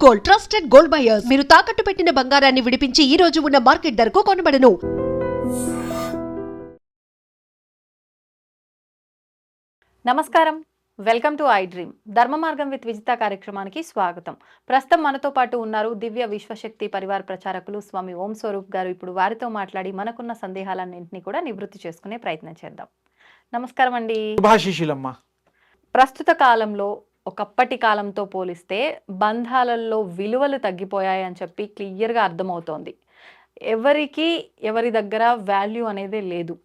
Gold, trusted gold buyers. మీరు తాకట్టు పెట్టిన బంగారాన్ని విడిపించి ఈ రోజు ఉన్న మార్కెట్ ధరకు కొనబడను. నమస్కారం, వెల్కమ్ టు ఐ డ్రీమ్. ధర్మ మార్గం విత్ విజిత కార్యక్రమానికి స్వాగతం. ప్రస్తుతం మనతో పాటు ఉన్నారు దివ్య విశ్వశక్తి పరివార ప్రచారకులు స్వామి ఓం స్వరూప్ గారు. ఇప్పుడు వారితో మాట్లాడి మనకున్న సందేహాలన్నింటినీ కూడా నివృత్తి చేసుకునే ప్రయత్నం చేద్దాం. నమస్కారం అండి. శుభాశిషులమ్మ. ప్రస్తుత కాలంలో ఒకప్పటి కాలంతో పోలిస్తే బంధాలలో విలువలు తగ్గిపోయాయి అని చెప్పి క్లియర్గా అర్థమవుతోంది. ఎవరికి ఎవరి దగ్గర వాల్యూ అనేది లేదు.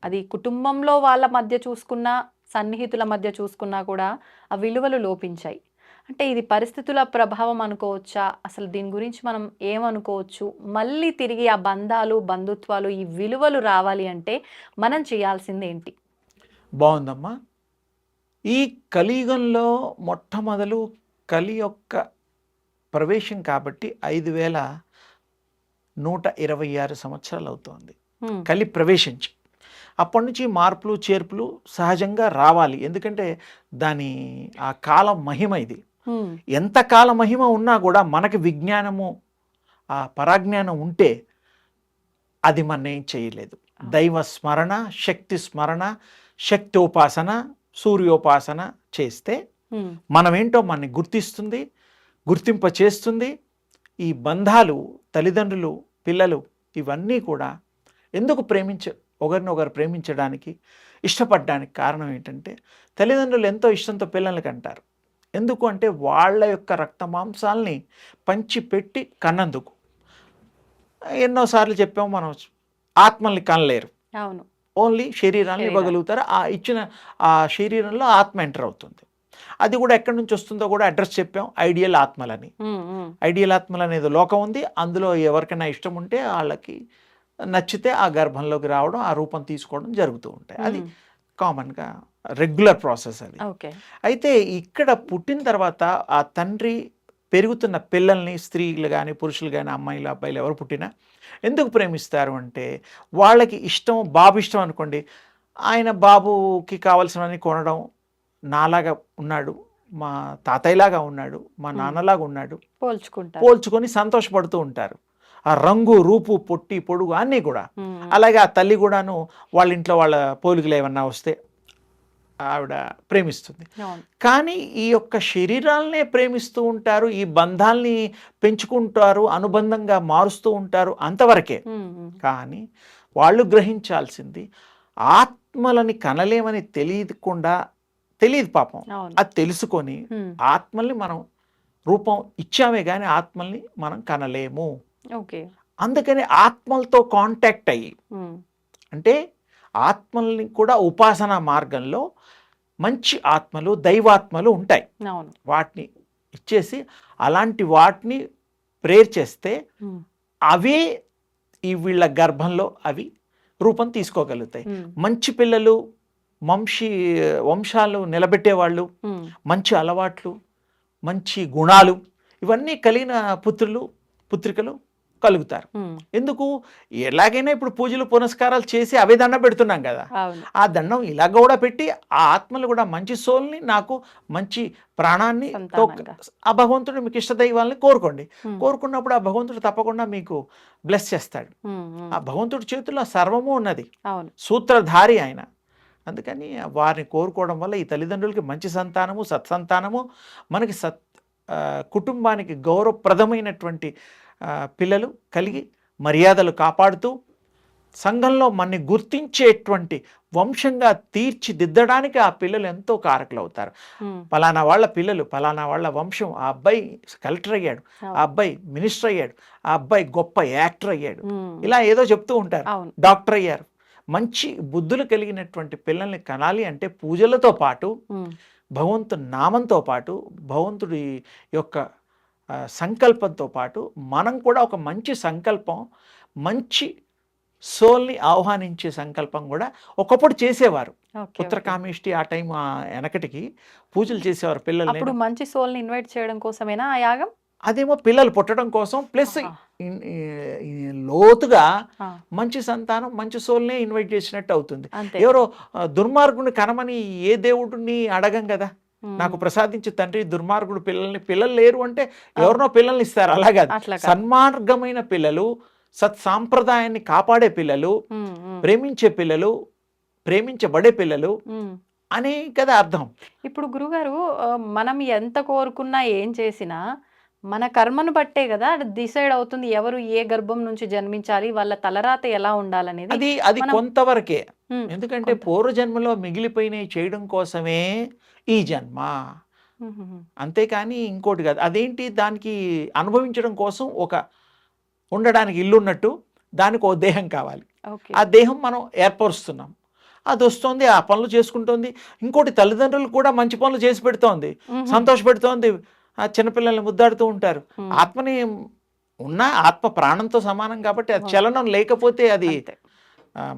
అది కుటుంబంలో వాళ్ళ మధ్య చూసుకున్నా, సన్నిహితుల మధ్య చూసుకున్నా కూడా ఆ విలువలు లోపించాయి. అంటే ఇది పరిస్థితుల ప్రభావం అనుకోవచ్చా? అసలు దీని గురించి మనం ఏమనుకోవచ్చు? మళ్ళీ తిరిగి ఆ బంధాలు, బంధుత్వాలు, ఈ విలువలు రావాలి అంటే మనం చేయాల్సింది ఏంటి? బాగుందమ్మా. ఈ కలియుగంలో మొట్టమొదలు కలి యొక్క ప్రవేశం కాబట్టి 5126 సంవత్సరాలు అవుతోంది కలి ప్రవేశించి. అప్పటి నుంచి మార్పులు చేర్పులు సహజంగా రావాలి. ఎందుకంటే దాని ఆ కాల మహిమ ఇది. ఎంత కాల మహిమ ఉన్నా కూడా మనకి విజ్ఞానము, ఆ పరాజ్ఞానం ఉంటే అది మన ఏం చేయలేదు. దైవ స్మరణ, శక్తి స్మరణ, శక్తోపాసన, సూర్యోపాసన చేస్తే మనమేంటో మనని గుర్తిస్తుంది, గుర్తింప చేస్తుంది. ఈ బంధాలు, తల్లిదండ్రులు, పిల్లలు ఇవన్నీ కూడా ఎందుకు ఒకరినొకరు ప్రేమించడానికి, ఇష్టపడడానికి కారణం ఏంటంటే తల్లిదండ్రులు ఎంతో ఇష్టంతో పిల్లల్ని కంటారు. ఎందుకు అంటే వాళ్ళ యొక్క రక్త మాంసాలని పంచిపెట్టి కన్నందుకు. ఎన్నోసార్లు చెప్పాము, మనం ఆత్మల్ని కనలేరు, అవును, ఓన్లీ శరీరాన్ని ఇవ్వగలుగుతారు. ఆ ఇచ్చిన ఆ శరీరంలో ఆత్మ ఎంటర్ అవుతుంది. అది కూడా ఎక్కడి నుంచి వస్తుందో కూడా అడ్రస్ చెప్పాం, ఐడియల్ ఆత్మలని. ఐడియల్ ఆత్మలు అనేది లోకం ఉంది, అందులో ఎవరికైనా ఇష్టం ఉంటే వాళ్ళకి నచ్చితే ఆ గర్భంలోకి రావడం, ఆ రూపం తీసుకోవడం జరుగుతూ ఉంటాయి. అది కామన్గా రెగ్యులర్ ప్రాసెస్ అది. అయితే ఇక్కడ పుట్టిన తర్వాత ఆ తండ్రి పెరుగుతున్న పిల్లల్ని, స్త్రీలు కానీ పురుషులు కానీ, అమ్మాయిలు అబ్బాయిలు ఎవరు పుట్టినా ఎందుకు ప్రేమిస్తారు అంటే వాళ్ళకి ఇష్టం. బాబు ఇష్టం అనుకోండి, ఆయన బాబుకి కావాల్సినవన్నీ కొనడం, నాలాగా ఉన్నాడు, మా తాతయ్యలాగా ఉన్నాడు, మా నాన్నలాగా ఉన్నాడు, పోల్చుకొని సంతోషపడుతూ ఉంటారు. ఆ రంగు, రూపు, పొట్టి, పొడుగు అన్నీ కూడా. అలాగే ఆ తల్లి కూడాను వాళ్ళ ఇంట్లో వాళ్ళ పోలికలు ఏమన్నా వస్తే ఆవిడ ప్రేమిస్తుంది. కానీ ఈ యొక్క శరీరాలనే ప్రేమిస్తూ ఉంటారు, ఈ బంధాల్ని పెంచుకుంటారు, అనుబంధంగా మారుస్తూ ఉంటారు, అంతవరకే. కానీ వాళ్ళు గ్రహించాల్సింది ఆత్మలని కనలేమని తెలియదు పాపం. అది తెలుసుకొని ఆత్మల్ని మనం రూపం ఇచ్చామే కానీ ఆత్మల్ని మనం కనలేము. అందుకని ఆత్మలతో కాంటాక్ట్ అయ్యి, అంటే ఆత్మల్ని కూడా ఉపాసనా మార్గంలో మంచి ఆత్మలు, దైవాత్మలు ఉంటాయి. వాటిని ఇచ్చేసి అలాంటి వాటిని ప్రేర్ చేస్తే అవే ఈ వీళ్ళ గర్భంలో అవి రూపం తీసుకోగలుగుతాయి. మంచి పిల్లలు, వంశాలు నిలబెట్టేవాళ్ళు, మంచి అలవాట్లు, మంచి గుణాలు ఇవన్నీ కలిగిన పుత్రికలు కలుగుతారు. ఎందుకు? ఎలాగైనా ఇప్పుడు పూజలు పునస్కారాలు చేసి అవే దండం పెడుతున్నాం కదా, ఆ దండం ఇలా కూడా పెట్టి ఆ ఆత్మలు కూడా మంచి సోల్ని, నాకు మంచి ప్రాణాన్ని, ఆ భగవంతుడు మీకు ఇష్ట దైవాలని కోరుకున్నప్పుడు ఆ భగవంతుడు తప్పకుండా మీకు బ్లెస్ చేస్తాడు. ఆ భగవంతుడి చేతుల్లో సర్వము ఉన్నది, సూత్రధారి ఆయన. అందుకని వారిని కోరుకోవడం వల్ల ఈ తల్లిదండ్రులకి మంచి సంతానము, సత్సంతానము, మనకి కుటుంబానికి గౌరవప్రదమైనటువంటి పిల్లలు కలిగి మర్యాదలు కాపాడుతూ సంఘంలో మనని గుర్తించేటువంటి వంశంగా తీర్చిదిద్దడానికి ఆ పిల్లలు ఎంతో కారకులు అవుతారు. పలానా వాళ్ళ పిల్లలు, పలానా వాళ్ళ వంశం, ఆ అబ్బాయి కలెక్టర్ అయ్యాడు, ఆ అబ్బాయి మినిస్టర్ అయ్యాడు, ఆ అబ్బాయి గొప్ప యాక్టర్ అయ్యాడు, ఇలా ఏదో చెప్తూ ఉంటారు, డాక్టర్ అయ్యారు. మంచి బుద్ధులు కలిగినటువంటి పిల్లల్ని కనాలి అంటే పూజలతో పాటు, భగవంతుడి నామంతో పాటు, భగవంతుడి యొక్క సంకల్పంతో పాటు మనం కూడా ఒక మంచి సంకల్పం, మంచి సోల్ని ఆహ్వానించే సంకల్పం కూడా ఒకప్పుడు చేసేవారు. పుత్రకామేష్టి ఆ టైం వెనకటికి పూజలు చేసేవారు పిల్లలు. మంచి సోల్ని ఇన్వైట్ చేయడం కోసమేనా ఆ యాగం? అదేమో పిల్లలు పుట్టడం కోసం, ప్లస్ లోతుగా మంచి సంతానం, మంచి సోల్నే ఇన్వైట్ చేసినట్టు అవుతుంది. ఎవరో దుర్మార్గుని కనమని ఏ దేవుడిని అడగం కదా, నాకు ప్రసాదించే తండ్రి దుర్మార్గుడు పిల్లలు లేరు అంటే ఎవరినో పిల్లల్ని ఇస్తారు, అలాగే అట్లా కాదు. సన్మార్గమైన పిల్లలు, సత్సాంప్రదాయాన్ని కాపాడే పిల్లలు, ప్రేమించే పిల్లలు, ప్రేమించబడే పిల్లలు అని కదా అర్థం. ఇప్పుడు గురుగారు మనం ఎంత కోరుకున్నా ఏం చేసినా మన కర్మను బట్టే కదా డిసైడ్ అవుతుంది ఎవరు ఏ గర్భం నుంచి జన్మించాలి, వాళ్ళ తలరాత ఎలా ఉండాలనేది. అది కొంతవరకే, ఉమ్, ఎందుకంటే కొంత. పూర్వజన్మలో మిగిలిపోయినవి చేయడం కోసమే ఈ జన్మ, అంతేకాని ఇంకోటి కాదు. అదేంటి, దానికి అనుభవించడం కోసం ఉండడానికి ఇల్లు ఉన్నట్టు దానికి ఓ దేహం కావాలి, ఓకే. ఆ దేహం మనం ఏర్పరుస్తున్నాం, అది వస్తుంది, ఆ పనులు చేసుకుంటోంది. ఇంకోటి తల్లిదండ్రులు కూడా మంచి పనులు చేసి పెడుతోంది, సంతోష పెడుతోంది, ఆ చిన్నపిల్లల్ని ముద్దాడుతూ ఉంటారు. ఆత్మని ఆత్మ ప్రాణంతో సమానం కాబట్టి అది చలనం లేకపోతే అది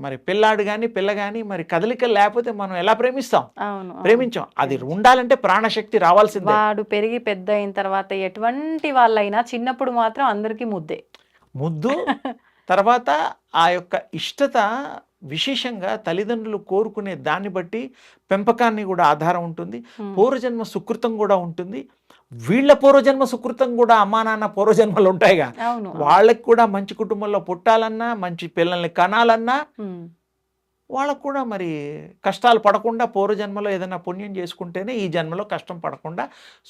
మరి పిల్లాడు కానీ పిల్ల కానీ మరి కదలికలు లేకపోతే మనం ఎలా ప్రేమిస్తాం? ప్రేమించాం. అది ఉండాలంటే ప్రాణశక్తి రావాల్సిందే. వాడు పెరిగి పెద్ద అయిన తర్వాత ఎటువంటి వాళ్ళైనా చిన్నప్పుడు మాత్రం అందరికీ ముద్దు తర్వాత ఆ యొక్క ఇష్టత విశేషంగా తల్లిదండ్రులు కోరుకునే దాన్ని బట్టి పెంపకాన్ని కూడా ఆధారం ఉంటుంది, పూర్వజన్మ సుకృతం కూడా ఉంటుంది. వీళ్ళ పూర్వజన్మ సుకృతం కూడా అమ్మా నాన్న పూర్వజన్మలు ఉంటాయిగా, వాళ్ళకి కూడా మంచి కుటుంబంలో పుట్టాలన్నా, మంచి పిల్లల్ని కనాలన్నా, వాళ్ళకు కూడా మరి కష్టాలు పడకుండా పూర్వజన్మలో ఏదైనా పుణ్యం చేసుకుంటేనే ఈ జన్మలో కష్టం పడకుండా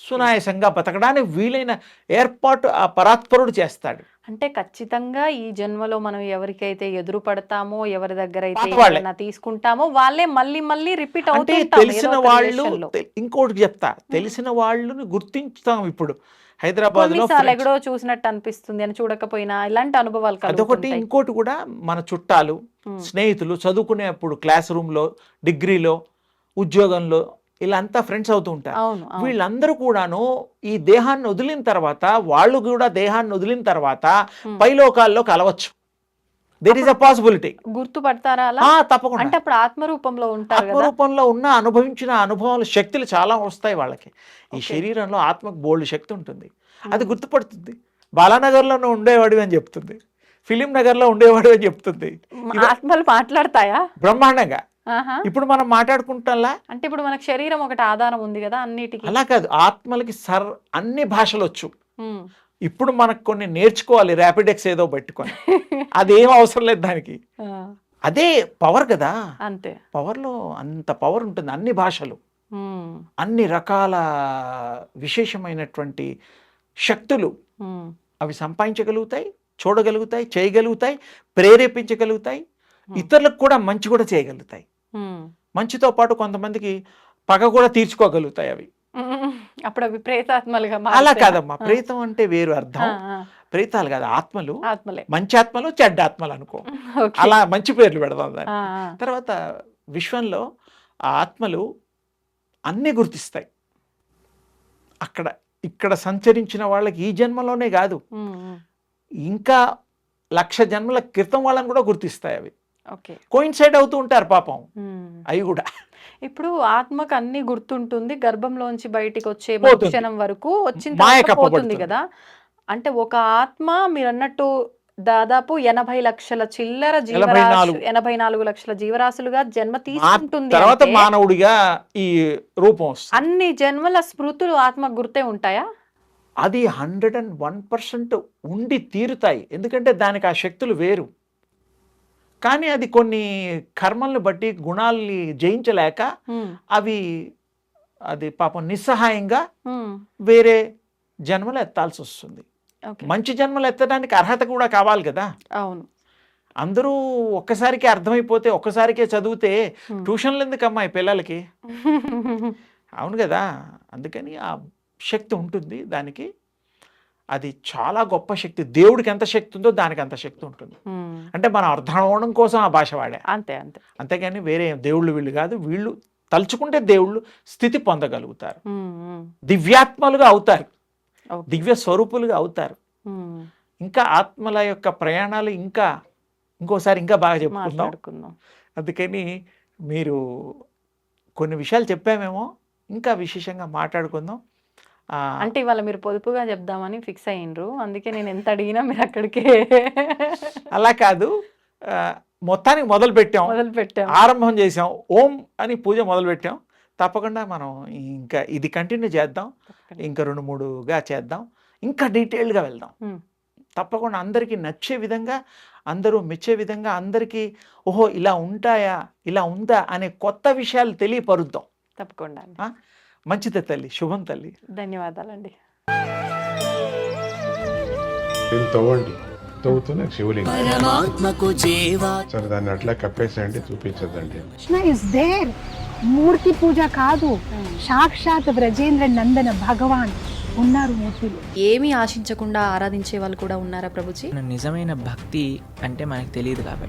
సునాయాసంగా బతకడానికి వీలైన ఏర్పాటు ఆ పరాత్పరుడు చేస్తాడు. అంటే ఖచ్చితంగా ఈ జన్మలో మనం ఎవరికైతే ఎదురు పడతామో, ఎవరి దగ్గర అయితే తీసుకుంటామో వాళ్ళే మళ్ళీ మళ్ళీ రిపీట్ అంటే తెలిసిన వాళ్ళు, ఇంకోటి చెప్తా, తెలిసిన వాళ్ళని గుర్తించుతాం. ఇప్పుడు హైదరాబాద్ లో ఎక్కడో చూసినట్టు అనిపిస్తుంది అని చూడకపోయినా ఇలాంటి అనుభవాలు అదొకటి. ఇంకోటి కూడా మన చుట్టాలు, స్నేహితులు, చదువుకునేప్పుడు క్లాస్ రూమ్ లో, డిగ్రీలో, ఉద్యోగంలో ఇలా అంతా ఫ్రెండ్స్ అవుతూ ఉంటారు. వీళ్ళందరూ కూడాను ఈ దేహాన్ని వదిలిన తర్వాత, వాళ్ళు కూడా దేహాన్ని వదిలిన తర్వాత పైలోకాల్లో కలవచ్చు. There is a possibility. గుర్తుపడతారా? తప్పకుండా. అంటే అప్పుడు ఆత్మరూపంలో ఉంటారు. ఆత్మరూపంలో అనుభవించిన అనుభవాలు, శక్తులు చాలా వస్తాయి వాళ్ళకి. ఈ శరీరంలో ఆత్మకు బోల్డ్ శక్తి ఉంటుంది, అది గుర్తుపడుతుంది. బాలానగర్లో ఉండేవాడు అని చెప్తుంది, ఫిలిం నగర్ లో ఉండేవాడు అని చెప్తుంది. ఆత్మలు మాట్లాడతాయా? బ్రహ్మాండంగా. ఇప్పుడు మనం మాట్లాడుకుంటా అంటే ఇప్పుడు మనకు శరీరం ఒకటి ఆధారం ఉంది కదా అన్నిటికీ. అలా కాదు, ఆత్మలకి అన్ని భాషలు వచ్చు. ఇప్పుడు మనకు కొన్ని నేర్చుకోవాలి, ర్యాపిడెక్స్ ఏదో పెట్టుకొని, అదేం అవసరం లేదు దానికి. అదే పవర్ కదా, అంతే. పవర్ లో అంత పవర్ ఉంటుంది. అన్ని భాషలు, అన్ని రకాల విశేషమైనటువంటి శక్తులు అవి సంపాదించగలుగుతాయి, చూడగలుగుతాయి, చేయగలుగుతాయి, ప్రేరేపించగలుగుతాయి, ఇతరులకు కూడా మంచి కూడా చేయగలుగుతాయి. మంచితో పాటు కొంతమందికి పగ కూడా తీర్చుకోగలుగుతాయి అవి. అప్పుడు అవి ప్రేతాత్మలుగా. అలా కాదమ్మా, ప్రేతం అంటే వేరు అర్థం. ప్రేతాలు కాదు, ఆత్మలు. మంచి ఆత్మలు, చెడ్డ ఆత్మలు అనుకో, అలా మంచి పేర్లు పెడదాం దాన్ని. తర్వాత విశ్వంలో ఆ ఆత్మలు అన్నీ గుర్తిస్తాయి. ఇక్కడ సంచరించిన వాళ్ళకి ఈ జన్మలోనే కాదు, ఇంకా 1,00,000 జన్మల క్రితం వాళ్ళని కూడా గుర్తిస్తాయి అవి. కోయిన్సైడ్ అవుతూ ఉంటారు పాపం అవి కూడా. ఇప్పుడు ఆత్మకు అన్ని గుర్తుంటుంది, గర్భంలోంచి బయటికి వచ్చే క్షణం వరకు వచ్చిన పోతుంది కదా. అంటే ఒక ఆత్మ మీరు అన్నట్టు దాదాపు 80 లక్షల చిల్లర 84 లక్షల జీవరాశులుగా జన్మ తీసుకుంటుంది. తర్వాత మానవుడిగా ఈ రూపం. అన్ని జన్మల స్మృతులు ఆత్మకు గుర్తే ఉంటాయా? అది 101% ఉండి తీరుతాయి, ఎందుకంటే దానికి ఆ శక్తులు వేరు. కానీ అది కొన్ని కర్మల్ని బట్టి, గుణాలని జయించలేక అది పాపం నిస్సహాయంగా వేరే జన్మలు ఎత్తాల్సి వస్తుంది. మంచి జన్మలు ఎత్తడానికి అర్హత కూడా కావాలి కదా. అవును. అందరూ ఒక్కసారికే అర్థమైపోతే, ఒక్కసారికే చదివితే ట్యూషన్లు ఎందుకమ్మా ఈ పిల్లలకి? అవును కదా. అందుకని ఆ శక్తి ఉంటుంది దానికి. అది చాలా గొప్ప శక్తి. దేవుడికి ఎంత శక్తి ఉందో దానికి అంత శక్తి ఉంటుంది. అంటే మనం అర్థం అవడం కోసం ఆ భాష వాడే, అంతేగాని వేరే దేవుళ్ళు వీళ్ళు కాదు. వీళ్ళు తలుచుకుంటే దేవుళ్ళు స్థితి పొందగలుగుతారు, దివ్యాత్మలుగా అవుతారు, దివ్య స్వరూపులుగా అవుతారు. ఇంకా ఆత్మల యొక్క ప్రయాణాలు ఇంకోసారి ఇంకా బాగా చెప్పుకుందాం. అందుకని మీరు కొన్ని విషయాలు చెప్పామేమో, ఇంకా విశేషంగా మాట్లాడుకుందాం. అంటే ఇవాళ మీరు పొదుపుగా చెప్దామని ఫిక్స్ అయ్యిండ్రు, అందుకే నేను ఎంత అడిగినా మీరు అక్కడికే. అలా కాదు, మొత్తానికి మొదలు పెట్టాం, ఆరంభం చేసాం, ఓం అని పూజ మొదలు పెట్టాం, తప్పకుండా మనం ఇంకా ఇది కంటిన్యూ చేద్దాం, ఇంకా 2-3గా చేద్దాం, ఇంకా డీటెయిల్డ్గా వెళ్దాం. తప్పకుండా అందరికీ నచ్చే విధంగా, అందరూ మెచ్చే విధంగా, అందరికీ ఓహో ఇలా ఉంటాయా, ఇలా ఉందా అనే కొత్త విషయాలు తెలియపరుద్దాం. తప్పకుండా అండి. మంచిదే తల్లి, శుభం తల్లి. ధన్యవాదాలండి. దీన్ని తవ్వండి, తవ్వుతూనే శివలింగం. పరమాత్మకు జీవా సరే దాన్ని అట్లా కప్పేసేయండి, చూపించదండి. Krishna is there. మూర్తి పూజ కాదు, సాక్షాత్ బ్రజేంద్ర నందన భగవాన్ ఉన్నారు మూర్తిలో. ఏమీ ఆశించకుండా ఆరాధించే వాళ్ళు కూడా ఉన్నారా ప్రభుజీ? నిజమైన భక్తి అంటే మనకు తెలియదు కాబట్టి